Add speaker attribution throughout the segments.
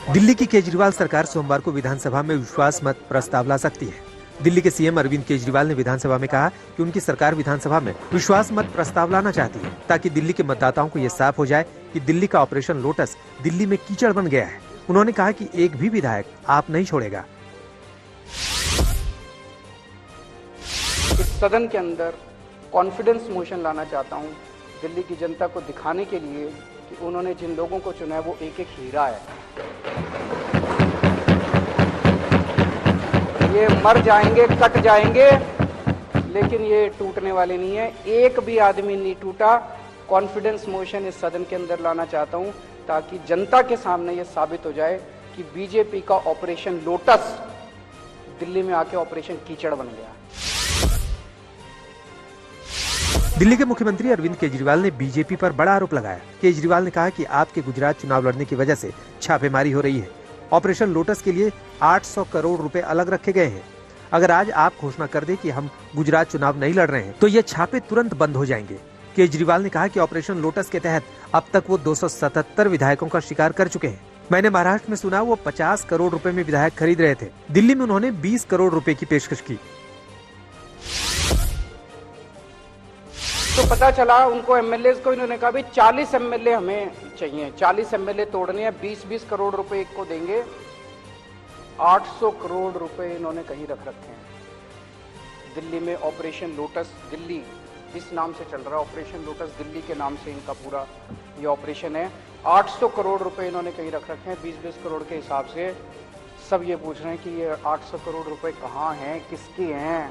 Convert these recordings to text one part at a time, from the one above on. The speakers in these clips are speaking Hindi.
Speaker 1: दिल्ली की केजरीवाल सरकार सोमवार को विधानसभा में विश्वास मत प्रस्ताव ला सकती है। दिल्ली के सीएम अरविंद केजरीवाल ने विधानसभा में कहा कि उनकी सरकार विधानसभा में विश्वास मत प्रस्ताव लाना चाहती है ताकि दिल्ली के मतदाताओं को ये साफ हो जाए कि दिल्ली का ऑपरेशन लोटस दिल्ली में कीचड़ बन गया है। उन्होंने कहा कि एक भी विधायक आप नहीं छोड़ेगा।
Speaker 2: इस सदन के अंदर कॉन्फिडेंस मोशन लाना चाहता हूं, दिल्ली की जनता को दिखाने के लिए कि उन्होंने जिन लोगों को चुना है वो एक एक हीरा है। ये मर जाएंगे, कट जाएंगे, लेकिन ये टूटने वाले नहीं है। एक भी आदमी नहीं टूटा। कॉन्फिडेंस मोशन इस सदन के अंदर लाना चाहता हूं ताकि जनता के सामने ये साबित हो जाए कि बीजेपी का ऑपरेशन लोटस दिल्ली में आके ऑपरेशन कीचड़ बन गया।
Speaker 1: दिल्ली के मुख्यमंत्री अरविंद केजरीवाल ने बीजेपी पर बड़ा आरोप लगाया। केजरीवाल ने कहा कि आपके गुजरात चुनाव लड़ने की वजह से छापेमारी हो रही है। ऑपरेशन लोटस के लिए 800 करोड़ रुपए अलग रखे गए हैं। अगर आज आप घोषणा कर दे कि हम गुजरात चुनाव नहीं लड़ रहे हैं तो ये छापे तुरंत बंद हो जाएंगे। केजरीवाल ने कहा कि ऑपरेशन लोटस के तहत अब तक वो 277 विधायकों का शिकार कर चुके हैं। मैंने महाराष्ट्र में सुना वो 50 करोड़ रुपए में विधायक खरीद रहे थे। दिल्ली में उन्होंने 20 करोड़ रुपए की पेशकश की।
Speaker 2: तो पता चला उनको एमएलए को इन्होंने कहा भी 40 एमएलए हमें चाहिए, 40 एमएलए तोड़ने हैं, 20-20 करोड़ रुपए एक को देंगे। 800 करोड़ रुपए इन्होंने कहीं रख रखे हैं। दिल्ली में ऑपरेशन लोटस दिल्ली इस नाम से चल रहा है। ऑपरेशन लोटस दिल्ली के नाम से इनका पूरा ये ऑपरेशन है। 800 करोड़ रुपए इन्होंने कहीं रख रखे हैं। 20-20 करोड़ के हिसाब से सब ये पूछ रहे हैं कि ये 800 करोड़ रुपए कहाँ हैं, किसके हैं।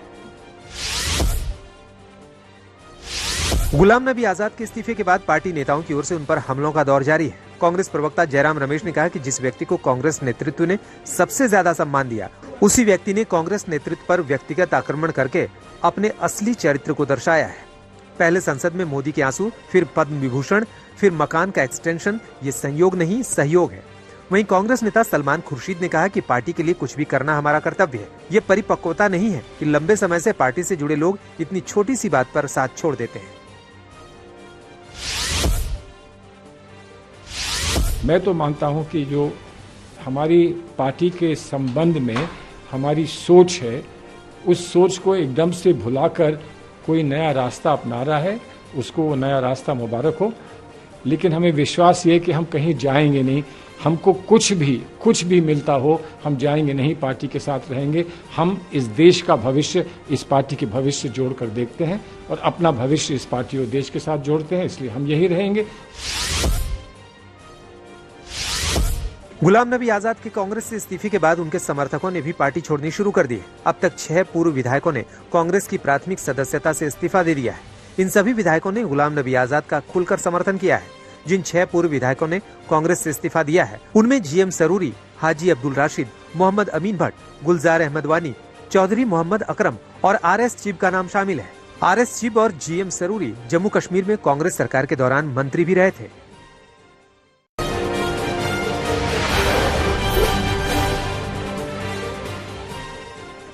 Speaker 1: गुलाम नबी आजाद के इस्तीफे के बाद पार्टी नेताओं की ओर से उन पर हमलों का दौर जारी है। कांग्रेस प्रवक्ता जयराम रमेश ने कहा कि जिस व्यक्ति को कांग्रेस नेतृत्व ने सबसे ज्यादा सम्मान दिया, उसी व्यक्ति ने कांग्रेस नेतृत्व पर व्यक्तिगत आक्रमण करके अपने असली चरित्र को दर्शाया है। पहले संसद में मोदी के आंसू, फिर पद्म विभूषण, फिर मकान का एक्सटेंशन, ये संयोग नहीं सहयोग है। वहीं कांग्रेस नेता सलमान खुर्शीद ने कहा कि पार्टी के लिए कुछ भी करना हमारा कर्तव्य है। ये परिपक्वता नहीं है कि लंबे समय से पार्टी से जुड़े लोग इतनी छोटी सी बात पर साथ छोड़ देते हैं।
Speaker 3: मैं तो मानता हूं कि जो हमारी पार्टी के संबंध में हमारी सोच है, उस सोच को एकदम से भुलाकर कोई नया रास्ता अपना रहा है, उसको वो नया रास्ता मुबारक हो। लेकिन हमें विश्वास ये कि हम कहीं जाएंगे नहीं। हमको कुछ भी मिलता हो, हम जाएंगे नहीं, पार्टी के साथ रहेंगे। हम इस देश का भविष्य इस पार्टी के भविष्य जोड़कर देखते हैं और अपना भविष्य इस पार्टी और देश के साथ जोड़ते हैं, इसलिए हम यही रहेंगे।
Speaker 1: गुलाम नबी आजाद के कांग्रेस से इस्तीफे के बाद उनके समर्थकों ने भी पार्टी छोड़नी शुरू कर दी है। अब तक 6 पूर्व विधायकों ने कांग्रेस की प्राथमिक सदस्यता से इस्तीफा दे दिया है। इन सभी विधायकों ने गुलाम नबी आजाद का खुलकर समर्थन किया है। जिन 6 पूर्व विधायकों ने कांग्रेस से इस्तीफा दिया है, उनमें जीएम सरूरी, हाजी अब्दुल राशिद, मोहम्मद अमीन भट्ट, गुलजार अहमद वानी, चौधरी मोहम्मद अकरम और आरएस चिब का नाम शामिल है। आरएस चिब और जीएम सरूरी जम्मू कश्मीर में कांग्रेस सरकार के दौरान मंत्री भी रहे थे।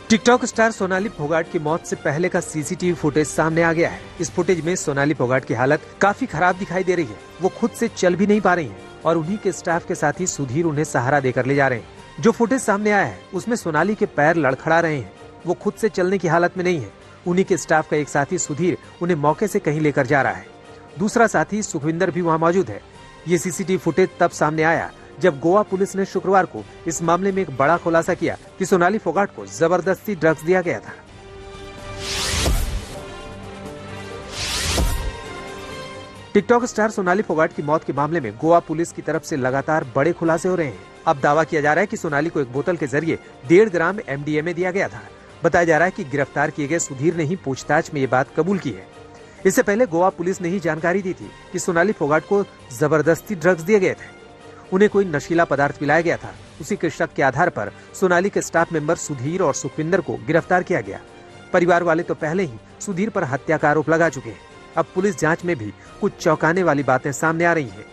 Speaker 1: टिकटॉक स्टार सोनाली फोगाट की मौत से पहले का सीसीटीवी फुटेज सामने आ गया है। इस फुटेज में सोनाली फोगाट की हालत काफी खराब दिखाई दे रही है। वो खुद से चल भी नहीं पा रही हैं और उन्हीं के स्टाफ के साथी सुधीर उन्हें सहारा देकर ले जा रहे हैं। जो फुटेज सामने आया है उसमें सोनाली के पैर लड़खड़ा रहे हैं। वो खुद से चलने की हालत में नहीं है। उन्हीं के स्टाफ का एक साथी सुधीर उन्हें मौके से कहीं लेकर जा रहा है। दूसरा साथी सुखविंदर भी वहाँ मौजूद है। ये सीसीटीवी फुटेज तब सामने आया जब गोवा पुलिस ने शुक्रवार को इस मामले में एक बड़ा खुलासा किया कि सोनाली फोगाट को जबरदस्ती ड्रग्स दिया गया था। टिकटॉक स्टार सोनाली फोगाट की मौत के मामले में गोवा पुलिस की तरफ से लगातार बड़े खुलासे हो रहे हैं। अब दावा किया जा रहा है कि सोनाली को एक बोतल के जरिए 1.5 ग्राम MDMA दिया गया था। बताया जा रहा है कि गिरफ्तार किए गए सुधीर ने ही पूछताछ में ये बात कबूल की है। इससे पहले गोवा पुलिस ने ही जानकारी दी थी कि सोनाली फोगाट को जबरदस्ती ड्रग्स दिए गए थे। उन्हें कोई नशीला पदार्थ पिलाया गया था। उसी के शक के आधार पर सोनाली के स्टाफ मेंबर सुधीर और सुखविंदर को गिरफ्तार किया गया। परिवार वाले तो पहले ही सुधीर पर हत्या का आरोप लगा चुके हैं। अब पुलिस जांच में भी कुछ चौंकाने वाली बातें सामने आ रही हैं।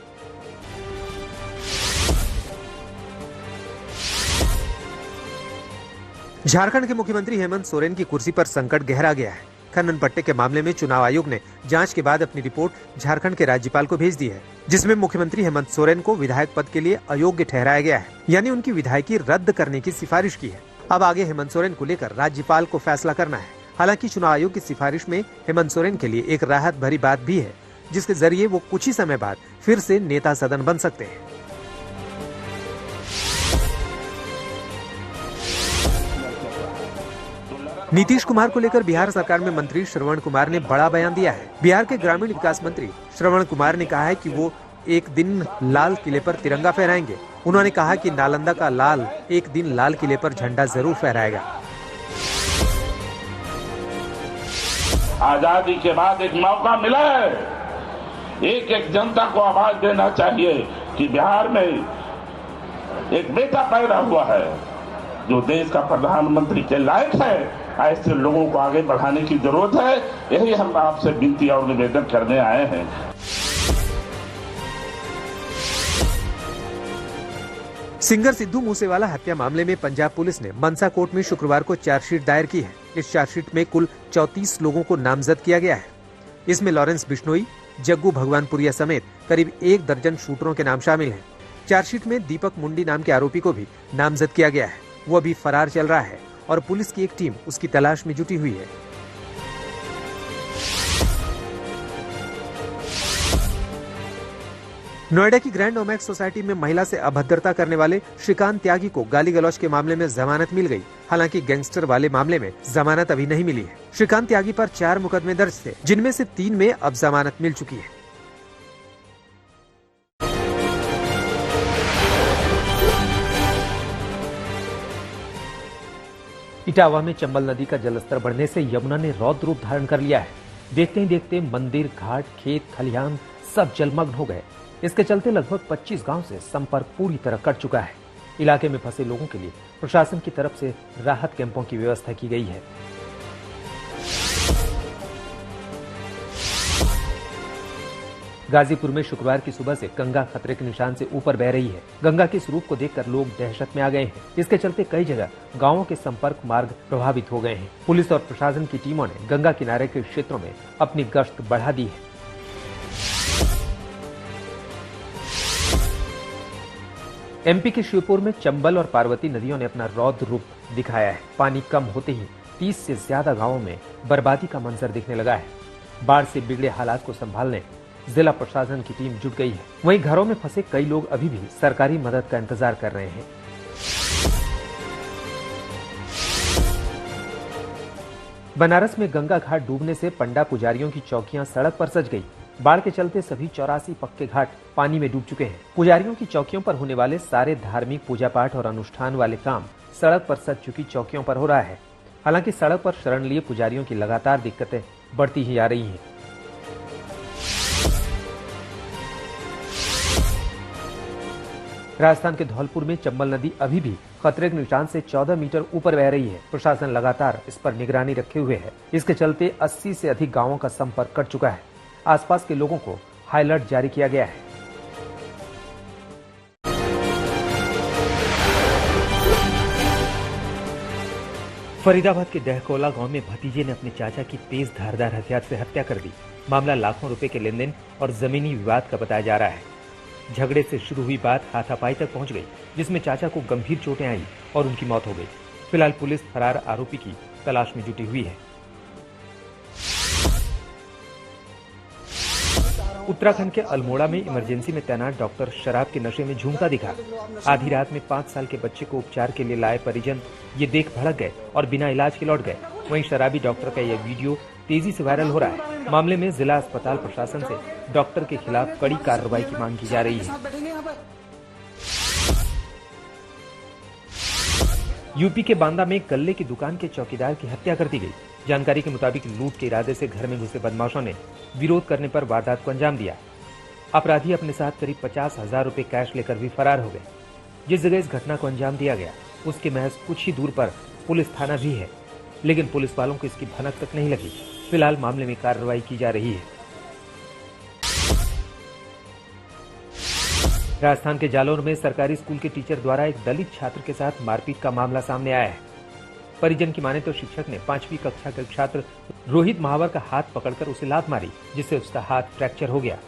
Speaker 1: झारखंड के मुख्यमंत्री हेमंत सोरेन की कुर्सी पर संकट गहरा गया है। खनन पट्टे के मामले में चुनाव आयोग ने जांच के बाद अपनी रिपोर्ट झारखंड के राज्यपाल को भेज दी है, जिसमें मुख्यमंत्री हेमंत सोरेन को विधायक पद के लिए अयोग्य ठहराया गया है, यानी उनकी विधायकी रद्द करने की सिफारिश की है। अब आगे हेमंत सोरेन को लेकर राज्यपाल को फैसला करना है। हालांकि चुनाव आयोग की सिफारिश में हेमंत सोरेन के लिए एक राहत भरी बात भी है, जिसके जरिए वो कुछ ही समय बाद फिर से नेता सदन बन सकते हैं। नीतीश कुमार को लेकर बिहार सरकार में मंत्री श्रवण कुमार ने बड़ा बयान दिया है। बिहार के ग्रामीण विकास मंत्री श्रवण कुमार ने कहा है कि वो एक दिन लाल किले पर तिरंगा फहराएंगे। उन्होंने कहा कि नालंदा का लाल एक दिन लाल किले पर झंडा जरूर फहराएगा।
Speaker 4: आजादी के बाद एक मौका मिला है, एक जनता को आवाज देना चाहिए कि बिहार में एक बेटा पैदा हुआ है जो देश का प्रधानमंत्री के लायक है। ऐसे लोगों को आगे बढ़ाने की जरूरत है। यही हम आपसे विनती और निवेदन करने आए हैं।
Speaker 1: सिंगर सिद्धू मूसेवाला हत्या मामले में पंजाब पुलिस ने मनसा कोर्ट में शुक्रवार को चार्जशीट दायर की है। इस चार्जशीट में कुल 34 लोगों को नामजद किया गया है। इसमें लॉरेंस बिश्नोई, जग्गू भगवानपुरिया समेत करीब 1 दर्जन शूटरों के नाम शामिल हैं। चार्जशीट में दीपक मुंडी नाम के आरोपी को भी नामजद किया गया है। वो अभी फरार चल रहा है और पुलिस की एक टीम उसकी तलाश में जुटी हुई है। नोएडा की ग्रैंड ओमैक्स सोसाइटी में महिला से अभद्रता करने वाले श्रीकांत त्यागी को गाली गलौज के मामले में जमानत मिल गई। हालांकि गैंगस्टर वाले मामले में जमानत अभी नहीं मिली है। श्रीकांत त्यागी पर 4 मुकदमे दर्ज थे, जिनमें से 3 में अब जमानत मिल चुकी है। इटावा में चंबल नदी का जलस्तर बढ़ने से यमुना ने रौद्र रूप धारण कर लिया है। देखते ही देखते मंदिर, घाट, खेत, खलिहान सब जलमग्न हो गए। इसके चलते लगभग 25 गांव से संपर्क पूरी तरह कट चुका है। इलाके में फंसे लोगों के लिए प्रशासन की तरफ से राहत कैंपों की व्यवस्था की गई है। गाजीपुर में शुक्रवार की सुबह से गंगा खतरे के निशान से ऊपर बह रही है। गंगा के स्वरूप को देखकर लोग दहशत में आ गए हैं। इसके चलते कई जगह गांवों के संपर्क मार्ग प्रभावित हो गए हैं। पुलिस और प्रशासन की टीमों ने गंगा किनारे के क्षेत्रों में अपनी गश्त बढ़ा दी है। एमपी के शिवपुर में चंबल और पार्वती नदियों ने अपना रौद्र रूप दिखाया है। पानी कम होते ही 30 से ज्यादा गांवों में बर्बादी का मंजर दिखने लगा है। बाढ़ से बिगड़े हालात को संभालने जिला प्रशासन की टीम जुट गई है। वहीं घरों में फंसे कई लोग अभी भी सरकारी मदद का इंतजार कर रहे हैं। बनारस में गंगा घाट डूबने से पंडा पुजारियों की चौकियां सड़क पर सज गई। बाढ़ के चलते सभी 84 पक्के घाट पानी में डूब चुके हैं। पुजारियों की चौकियों पर होने वाले सारे धार्मिक पूजा पाठ और अनुष्ठान वाले काम सड़क पर सज चुकी चौकियों पर हो रहा है। हालांकि सड़क पर शरण लिए पुजारियों की लगातार दिक्कतें बढ़ती ही जा रही हैं। राजस्थान के धौलपुर में चंबल नदी अभी भी खतरे के निशान से 14 मीटर ऊपर बह रही है। प्रशासन लगातार इस पर निगरानी रखे हुए है। इसके चलते 80 से अधिक गांवों का संपर्क कट चुका है। आसपास के लोगों को हाई अलर्ट जारी किया गया है। फरीदाबाद के दहकोला गांव में भतीजे ने अपने चाचा की तेज धारदार हथियार से हत्या कर दी। मामला लाखों रुपए के लेनदेन और जमीनी विवाद का बताया जा रहा है। झगड़े से शुरू हुई बात हाथापाई तक पहुंच गई, जिसमें चाचा को गंभीर चोटें आई और उनकी मौत हो गई। फिलहाल पुलिस फरार आरोपी की तलाश में जुटी हुई है। उत्तराखंड के अल्मोड़ा में इमरजेंसी में तैनात डॉक्टर शराब के नशे में झूमता दिखा। आधी रात में 5 साल के बच्चे को उपचार के लिए लाए परिजन ये देख भड़क गए और बिना इलाज के लौट गए। वहीं शराबी डॉक्टर का यह वीडियो तेजी से वायरल हो रहा है। मामले में जिला अस्पताल प्रशासन से डॉक्टर के खिलाफ कड़ी कार्रवाई की मांग की जा रही है। यूपी के बांदा में गल्ले की दुकान के चौकीदार की हत्या कर दी गई। जानकारी के मुताबिक लूट के इरादे से घर में घुसे बदमाशों ने विरोध करने पर वारदात को अंजाम दिया। अपराधी अपने साथ करीब 50,000 रुपए कैश लेकर भी फरार हो गए। जिस जगह इस घटना को अंजाम दिया गया उसके महज कुछ ही दूर पर पुलिस थाना भी है, लेकिन पुलिस वालों को इसकी भनक तक नहीं लगी। फिलहाल मामले में कार्रवाई की जा रही है। राजस्थान के जालौर में सरकारी स्कूल के टीचर द्वारा एक दलित छात्र के साथ मारपीट का मामला सामने आया है। परिजन की माने तो शिक्षक ने 5वीं कक्षा के छात्र रोहित महावर का हाथ पकड़कर उसे लात मारी, जिससे उसका हाथ फ्रैक्चर हो गया।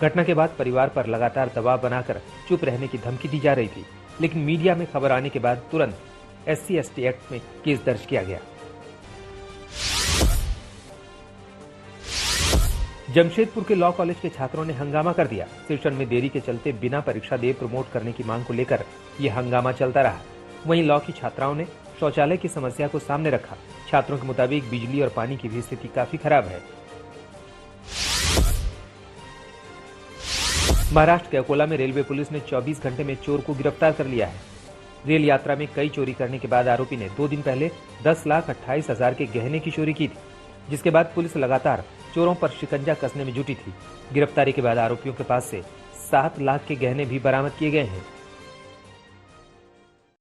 Speaker 1: घटना के बाद परिवार पर लगातार दबाव बनाकर चुप रहने की धमकी दी जा रही थी, लेकिन मीडिया में खबर आने के बाद तुरंत SC/ST एक्ट में केस दर्ज किया गया। जमशेदपुर के लॉ कॉलेज के छात्रों ने हंगामा कर दिया। सेशन में देरी के चलते बिना परीक्षा दिए प्रमोट करने की मांग को लेकर यह हंगामा चलता रहा। वहीं लॉ की छात्राओं ने शौचालय की समस्या को सामने रखा। छात्रों के मुताबिक बिजली और पानी की भी स्थिति काफी खराब है। महाराष्ट्र के अकोला में रेलवे पुलिस ने 24 घंटे में चोर को गिरफ्तार कर लिया है। रेल यात्रा में कई चोरी करने के बाद आरोपी ने 2 दिन पहले 10,28,000 के गहने की चोरी की थी, जिसके बाद पुलिस लगातार चोरों पर शिकंजा कसने में जुटी थी। गिरफ्तारी के बाद आरोपियों के पास से 7 लाख के गहने भी बरामद किए गए हैं।